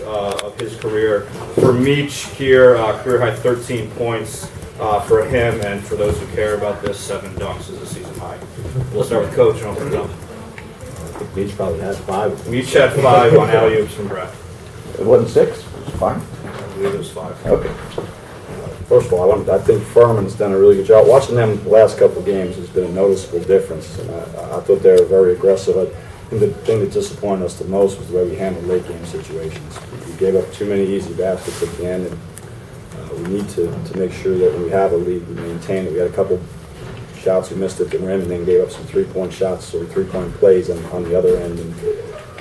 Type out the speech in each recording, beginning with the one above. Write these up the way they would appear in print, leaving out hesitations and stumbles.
of his career. For Meach here, career high 13 points for him, and for those who care about this, 7 dunks is a season high. We'll start with Coach and open it up. I think Meach probably had 5. Meach had 5 on alley-oops from Brett. It wasn't 6? It was 5? I believe it was 5. Okay. First of all, I think Furman's done a really good job. Watching them the last couple of games has been a noticeable difference. And I thought they were very aggressive. I think the thing that disappointed us the most was the way we handled late game situations. We gave up too many easy baskets at the end, and we need to make sure that when we have a lead, we maintain it. We had a couple shots we missed at the rim and then gave up some three-point shots or three-point plays on the other end. And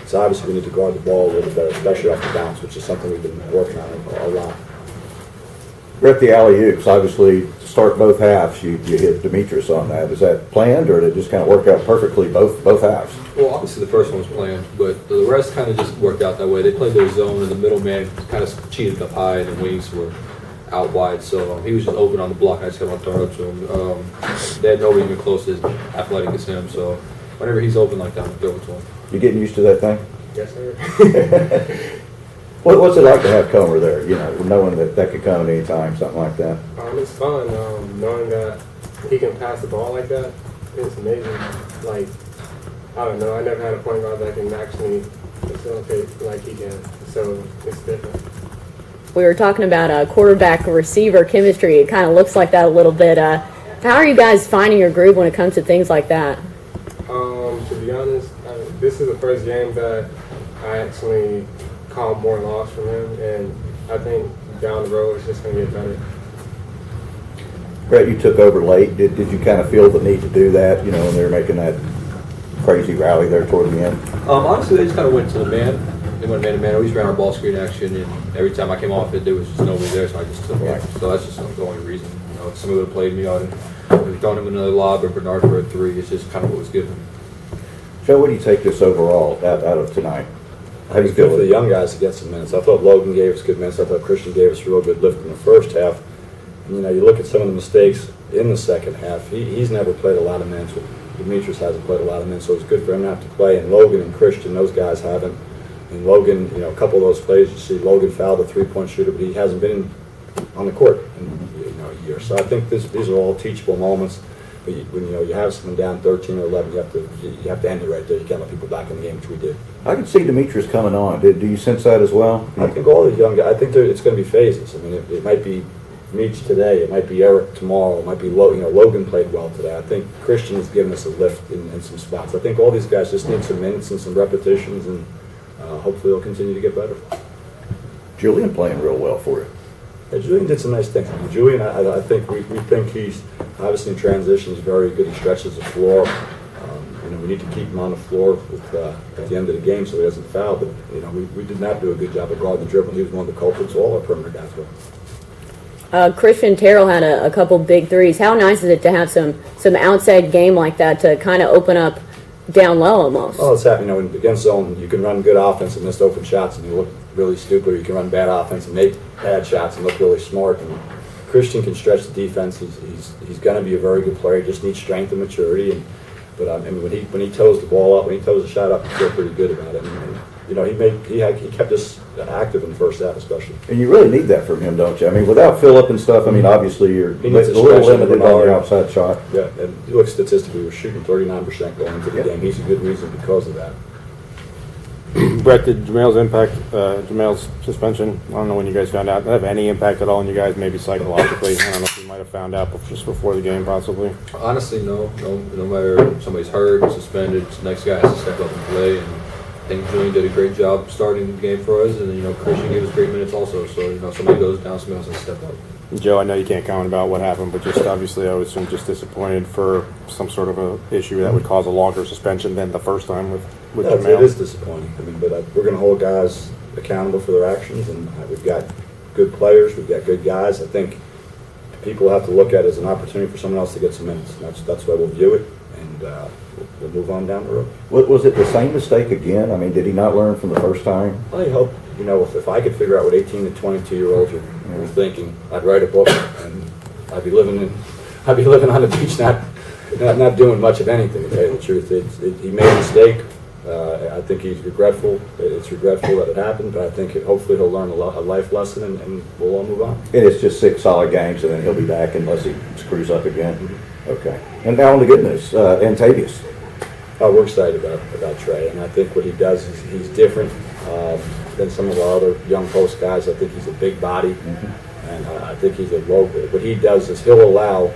so obviously we need to guard the ball a little better, especially off the bounce, which is something we've been working on a lot. We're at the alley-oops. Obviously, to start both halves, you hit Demetrius on that. Is that planned, or did it just kind of work out perfectly both halves? Well, obviously the first one was planned, but the rest kind of just worked out that way. They played their zone, and the middle man kind of cheated up high, and the wings were out wide. So he was just open on the block, and I just kept on throwing up to him. They had nobody even close to as athletic as him, so whenever he's open like that, I'm throw it to him. You getting used to that thing? Yes, sir. What's it like to have Comer there, knowing that could come at any time, something like that? It's fun, knowing that he can pass the ball like that. It's amazing. Like, I don't know, I never had a point guard that can actually facilitate like he can, so it's different. We were talking about quarterback-receiver chemistry. It kind of looks like that a little bit. How are you guys finding your groove when it comes to things like that? To be honest, this is the first game that I actually called more loss from him, and I think down the road it's just going to get better. Brett, you took over late. Did you kind of feel the need to do that, when they were making that crazy rally there toward the end? Honestly, they just kind of went to the man. They went man-to-man. We just ran our ball screen action, and every time I came off it, there was just nobody there, so I just took it. So that's just the only reason. If somebody would have played me on it, we thrown him another lob or Bernard for a 3. It's just kind of what was given. Joe, what do you take this overall out of tonight? I think it's good for the young guys to get some minutes. I thought Logan gave us good minutes. I thought Christian gave us a real good lift in the first half. And, you look at some of the mistakes in the second half. He's never played a lot of minutes. Demetrius hasn't played a lot of minutes, so it's good for him to have to play. And Logan and Christian, those guys haven't. And Logan, a couple of those plays, you see Logan fouled a three-point shooter, but he hasn't been on the court in a year. So I think these are all teachable moments. But when you have someone down 13 or 11, you have to end it right there. You can't let people back in the game, which we did. I can see Demetrius coming on. Do you sense that as well? I think all the young guys. I think it's going to be phases. I mean, it might be Meach today. It might be Eric tomorrow. It might be Logan played well today. I think Christian has given us a lift in some spots. I think all these guys just need some minutes and some repetitions, and hopefully they'll continue to get better. Julian playing real well for you. Yeah, Julian did some nice things. I mean, Julian, I think we think he's obviously in transition. He's very good. He stretches the floor. We need to keep him on the floor at the end of the game so he doesn't foul. But we did not do a good job of guarding the dribble. He was one of the culprits. All our perimeter guys were. Christian Terrell had a couple big threes. How nice is it to have some outside game like that to kind of open up down low almost? Oh, it's happening. Against zone, you can run good offense and miss open shots and you look really stupid. Or you can run bad offense and make bad shots and look really smart. And Christian can stretch the defense. He's going to be a very good player. He just needs strength and maturity. But when he toes the ball up, when he toes the shot up, you feel pretty good about it. And, he kept us active in the first half, especially. And you really need that from him, don't you? I mean, without Phillip and stuff, obviously you're a little limited on your outside shot. Yeah, and you look statistically, we're shooting 39% going into the game. He's a good reason because of that. Brett, did Jamel's suspension, I don't know when you guys found out, have any impact at all on you guys, maybe psychologically? I don't know if you might have found out just before the game, possibly. Honestly, no. No matter if somebody's hurt or suspended, the next guy has to step up and play. And I think Julian did a great job starting the game for us, and Christian gave us great minutes also. So somebody goes down, somebody else has to step up. Joe, I know you can't comment about what happened, but just obviously I would assume just disappointed for some sort of a issue that would cause a longer suspension than the first time with Jamel. It is disappointing. But we're going to hold guys accountable for their actions, and we've got good players, we've got good guys. I think people have to look at it as an opportunity for someone else to get some minutes. That's why we'll view it, and we'll move on down the road. Was it the same mistake again? I mean, did he not learn from the first time? I hope, if I could figure out what 18 to 22-year-olds are thinking, I'd write a book, and I'd be living on the beach, not doing much of anything, to tell you the truth. He made a mistake. I think he's regretful. It's regretful that it happened, but I think hopefully he'll learn a life lesson, and we'll all move on. And it's just 6 solid games, and then he'll be back unless he screws up again. Okay. And now on the good news, Antavius. We're excited about Trey, and I think what he does is he's different than some of our other young post guys. I think he's a big body, and I think he's a low. What he does is he'll allow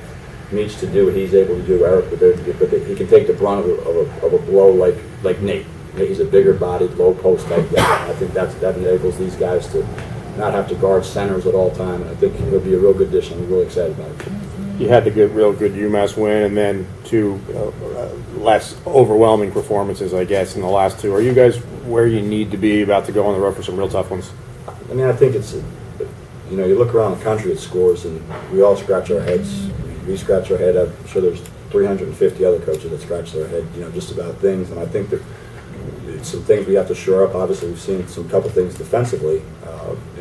Meach to do what he's able to do, Eric, but he can take the brunt of a blow like Nate. He's a bigger bodied, low post type guy. I think that enables these guys to not have to guard centers at all time. And I think he'll be a real good addition. I'm really excited about it. You had the real good UMass win, and then two less overwhelming performances, I guess, in the last two. Are you guys where you need to be, about to go on the road for some real tough ones? I mean, I think it's, you look around the country at scores, and we all scratch our heads. We scratch our head. I'm sure there's 350 other coaches that scratch their head, just about things. And I think that it's some things we have to shore up. Obviously, we've seen some couple things defensively.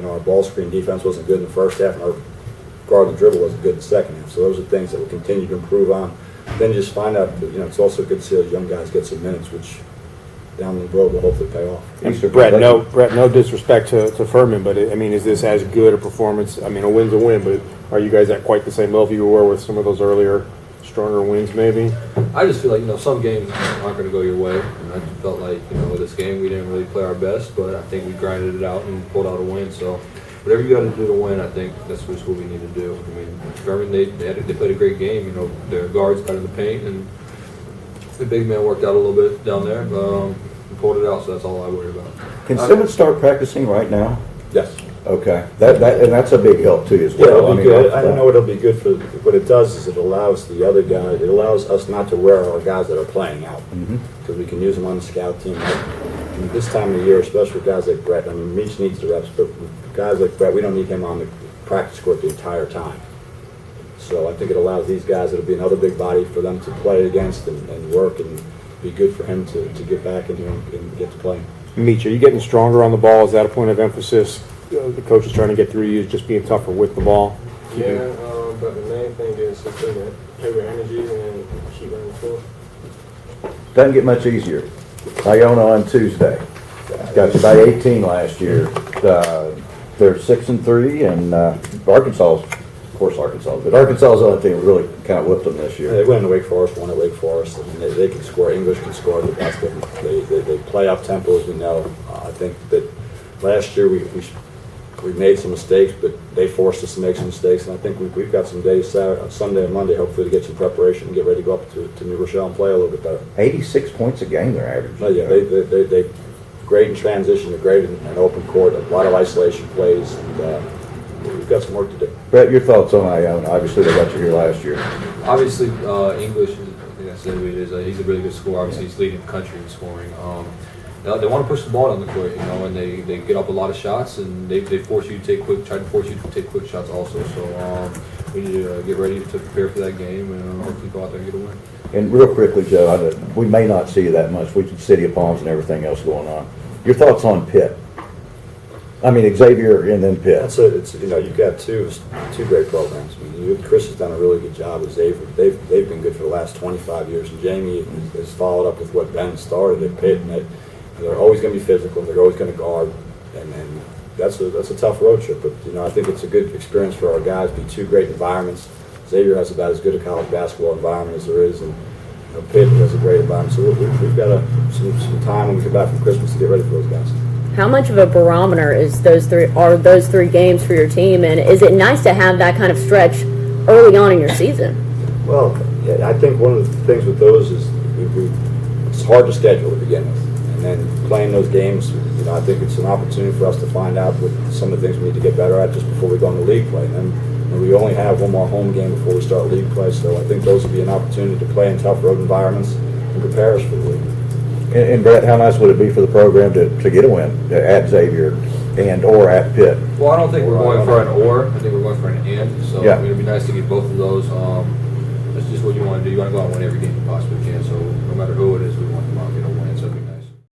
Our ball screen defense wasn't good in the first half, and our guard and dribble wasn't good in the second half. So those are things that we'll continue to improve on. Then you just find out that, it's also good to see those young guys get some minutes, which down the road will hopefully pay off. And Brett, no disrespect to Furman, but is this as good a performance? A win's a win, but are you guys at quite the same level you were with some of those earlier, stronger wins, maybe? I just feel like, some games aren't going to go your way. And I just felt like, with this game, we didn't really play our best, but I think we grinded it out and pulled out a win. So whatever you got to do to win, I think that's what we need to do. Furman, they played a great game. Their guards got in the paint, and the big man worked out a little bit down there. And pulled it out, so that's all I worry about. Can Simmons start practicing right now? Yes. Okay. And that's a big help too as Yeah, well. it'll be good. I don't know what it'll be good for. What it does is it allows the other guy. It allows us not to wear our guys that are playing out, because we can use them on the scout team. And this time of the year, especially with guys like Brett. Meach needs the reps, but with guys like Brett, we don't need him on the practice court the entire time. So I think it allows these guys. It'll be another big body for them to play against and work, and be good for him to get back in here and get to play. Meach, are you getting stronger on the ball? Is that a point of emphasis? The coach is trying to get through you, just being tougher with the ball? Yeah, but the main thing is just to play with energy and keep running full. Doesn't get much easier. Iona on Tuesday. Got you by 18 last year. They're 6-3, and Arkansas, but Arkansas is the only team that really kind of whipped them this year. They went to Wake Forest, won at Wake Forest. They can score. English can score the best of them. They play up tempo, as we know. I think that last year we made some mistakes, but they forced us to make some mistakes. And I think we've got some days, Sunday and Monday, hopefully, to get some preparation and get ready to go up to New Rochelle and play a little bit better. 86 points a game they're averaging. Oh, yeah, they great in transition, they're great in open court, a lot of isolation plays, and we've got some work to do. Brett, your thoughts on Iona? Obviously, they got you here last year. Obviously, English, I think I said who it is. He's a really good scorer. Obviously, he's leading the country in scoring. They want to push the ball down the court, and they get up a lot of shots, and they force you to try to force you to take quick shots also. So we need to get ready to prepare for that game, and hopefully go out there and get a win. And real quickly, Joe, we may not see you that much. We can City of Palms and everything else going on. Your thoughts on Pitt? Xavier and then Pitt. You've got two great programs. Chris has done a really good job with Xavier. They've been good for the last 25 years, and Jamie has followed up with what Ben started at Pitt, and they're always going to be physical. They're always going to guard, and that's a tough road trip. But I think it's a good experience for our guys. Be two great environments. Xavier has about as good a college basketball environment as there is, and Pitt has a great environment. So we've got some time when we come back from Christmas to get ready for those guys. How much of a barometer is those three games for your team, and is it nice to have that kind of stretch early on in your season? Well, yeah, I think one of the things with those is it's hard to schedule to begin with, and then playing those games, I think it's an opportunity for us to find out what some of the things we need to get better at just before we go into league play. And we only have one more home game before we start league play, so I think those will be an opportunity to play in tough road environments and prepare us for the league. And Brett, how nice would it be for the program to get a win at Xavier or at Pitt? Well, I don't think we're going for an or. I think we're going for an and. So yeah. It'd be nice to get both of those. That's just what you want to do. You want to go out and win every game you possibly can. So no matter who it is, we want to get a win.